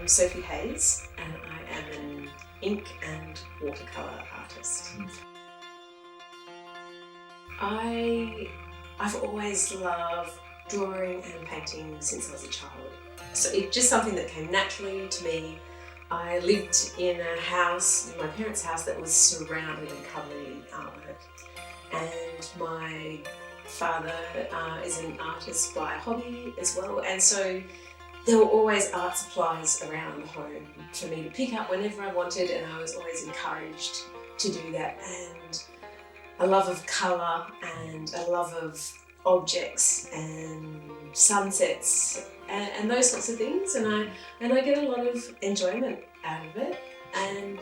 I'm Sofie Hayes and I am an ink and watercolour artist. I've always loved drawing and painting since I was a child. So it's just something that came naturally to me. I lived in a house, my parents' house, that was surrounded and covered in artwork. And my father is an artist by hobby as well, and so there were always art supplies around the home for me to pick up whenever I wanted, and I was always encouraged to do that. And a love of colour and a love of objects and sunsets and those sorts of things, and I get a lot of enjoyment out of it. And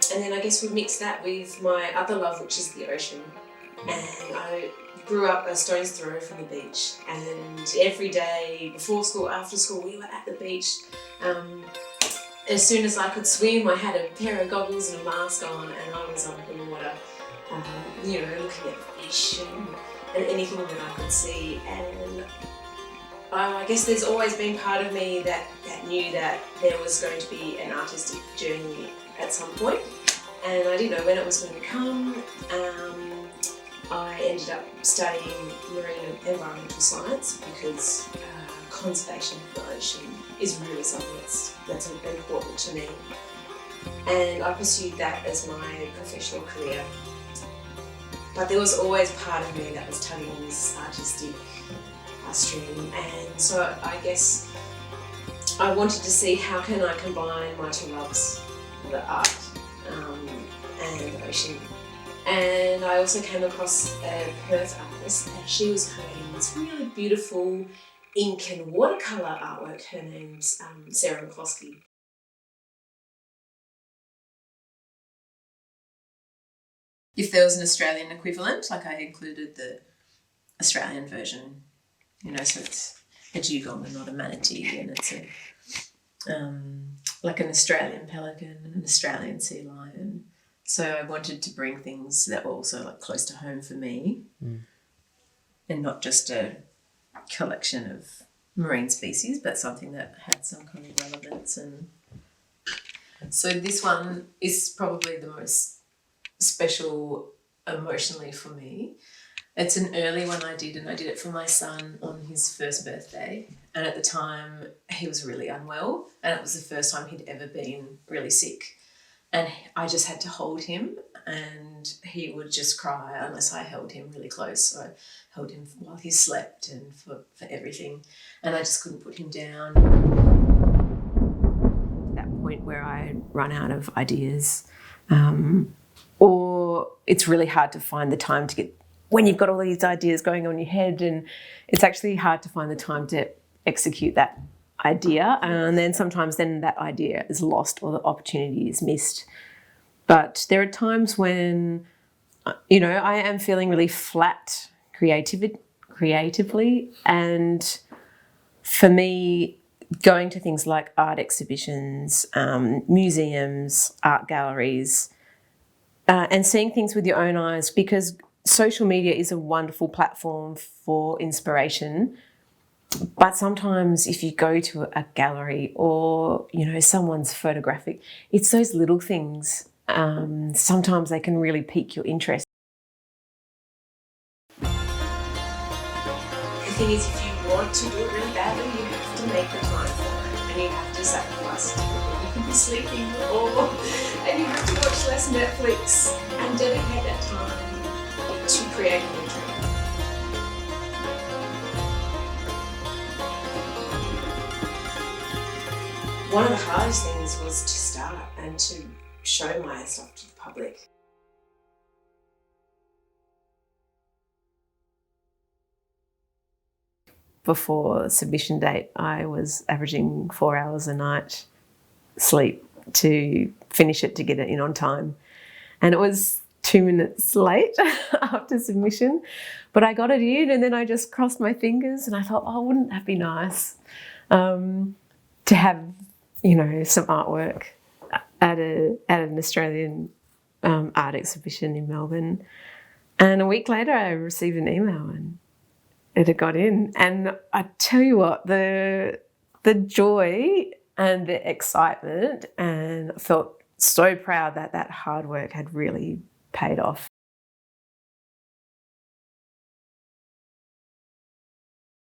then I guess we mix that with my other love, which is the ocean. And I grew up a stone's throw from the beach, and every day, before school, after school, we were at the beach. As soon as I could swim, I had a pair of goggles and a mask on, and I was under the water, looking at fish and anything that I could see. And I guess there's always been part of me that knew that there was going to be an artistic journey at some point, and I didn't know when it was going to come. I ended up studying marine and environmental science because conservation of the ocean is really something that's important to me. And I pursued that as my professional career. But there was always part of me that was tugging on this artistic stream, and so I guess I wanted to see how can I combine my two loves, the art and the ocean. And I also came across a Perth artist, and she was creating this really beautiful ink and watercolour artwork. Her name's Sarah McCloskey. If there was an Australian equivalent, like I included the Australian version, so it's a dugong and not a manatee, and it's like an Australian pelican and an Australian sea lion. So I wanted to bring things that were also like close to home for me, and not just a collection of marine species, but something that had some kind of relevance. And so this one is probably the most special emotionally for me. It's an early one I did, and I did it for my son on his first birthday. And at the time he was really unwell, and it was the first time he'd ever been really sick. And I just had to hold him, and he would just cry unless I held him really close. So I held him while he slept and for everything, and I just couldn't put him down. That point where I run out of ideas, or it's really hard to find the time to get, when you've got all these ideas going on in your head, and it's actually hard to find the time to execute that idea, and then sometimes that idea is lost or the opportunity is missed. But there are times when I am feeling really flat creatively, and for me, going to things like art exhibitions, museums, art galleries, and seeing things with your own eyes, because social media is a wonderful platform for inspiration. But sometimes if you go to a gallery or, someone's photographic, it's those little things. Sometimes they can really pique your interest. The thing is, if you want to do it really badly, you have to make the time for it, and you have to sacrifice time. You could be sleeping and you have to watch less Netflix and dedicate that time to creating your dream. One of the hardest things was to start and to show my stuff to the public. Before submission date, I was averaging 4 hours a night sleep to finish it, to get it in on time. And it was 2 minutes late after submission, but I got it in, and then I just crossed my fingers and I thought, oh, wouldn't that be nice to have, some artwork at an Australian art exhibition in Melbourne. And a week later I received an email and it had got in. And I tell you what, the joy and the excitement, and I felt so proud that hard work had really paid off.